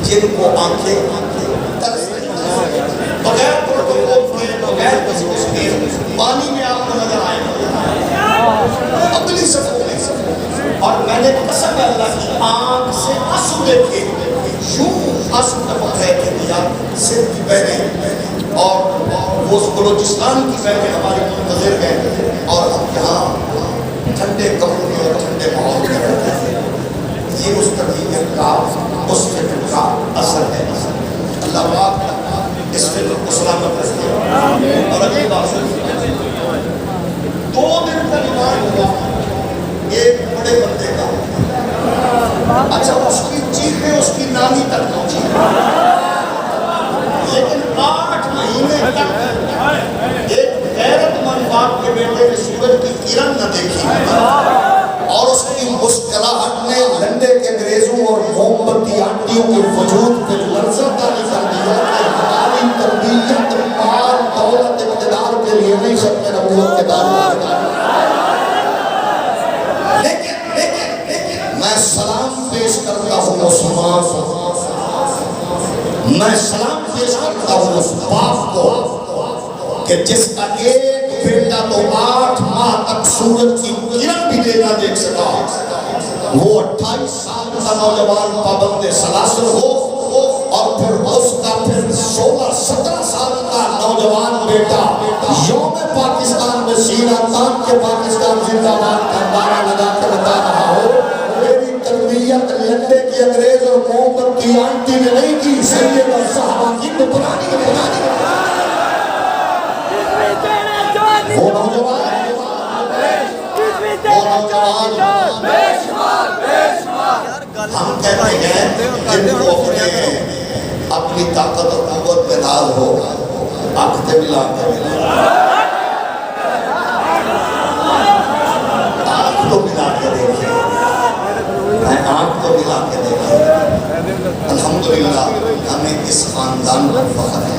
جن کو آنکھیں ترس رہی ہیں، بغیر پروٹوکول کے، بغیر کسی اس کے پانی میں آپ کو نظر آئے گا اگلی صفوں میں. اور میں نے قسم ہے اللہ کی آنکھ سے آنسو دیکھے، یوں آنسو ٹپک رہے تھے دیا سر کی بہنیں اور وہ بلوچستان کی بہنیں ہماری منتظر ہیں، اور ہم یہاں ٹھنڈے کمروں میں اور ٹھنڈے ماحول میں رہتے ہیں. یہ اس تربیت کا، اس فکر کا اثر ہے. اللہ پاک اس فکر کو سلامت رکھے. اور اگلی بات سنیے، 2 دن کا ایمان ہوا ایک بڑے بندے کا. اچھا اس کی چیخیں اس کی نانی تک پہنچی، لیکن 8 مہینے تک ایک غیرت مند باپ کے بیٹے نے سورج کی کرن نہ دیکھی، اور اس کی مسکراہٹ نے لنڈے کے انگریزوں اور موم بتی آنٹیوں کے وجود پہ لرزہ طاری کر دیا کہ ہماری تربیت مال دولت اقتدار کے لیے نہیں سب نبوت کے دار. میں سلام پیش کرتا ہوں اس ماں کو، میں سلام پیش کرتا ہوں اس باپ کو کہ جس کا ایک بیٹا تو 8 ماہ تک سورج کی کرن بھی نہ دیکھ سکا، وہ 28 سال کا نوجوان پابند سلاسل ہو، اور پھر اس کا پھر 16-17 سال کا نوجوان بیٹا یوم پاکستان میں سینہ تان کے پاکستان زندہ باد کا نعرہ لگا کے بتا رہا ہو. میری تربیت لنڈے کی انگریز اور مومبت کی آنٹی نے نہیں کی، سید اور صحابہ کی بطرانی نے بنانی. وہ نوجوان ہم کہتے ہیں جن کو اپنی طاقت اور قوت پہ ناز ہو، آنکھ سے ملا کے آنکھ تو ملا کے دیکھیں، آنکھ تو ملا کے دیکھیں. الحمدللہ ہمیں اس خاندان پر فخر ہے،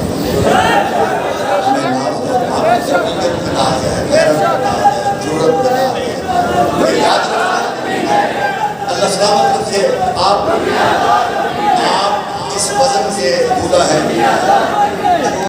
ہمیں ناز ہے، آپ کی حقیقت بنا ہے، غیرت بنا ہے، جرت بنا ہے. یہ یاد رکھنا، اللہ سلامت رکھے. آپ اس وزن سے بولا ہے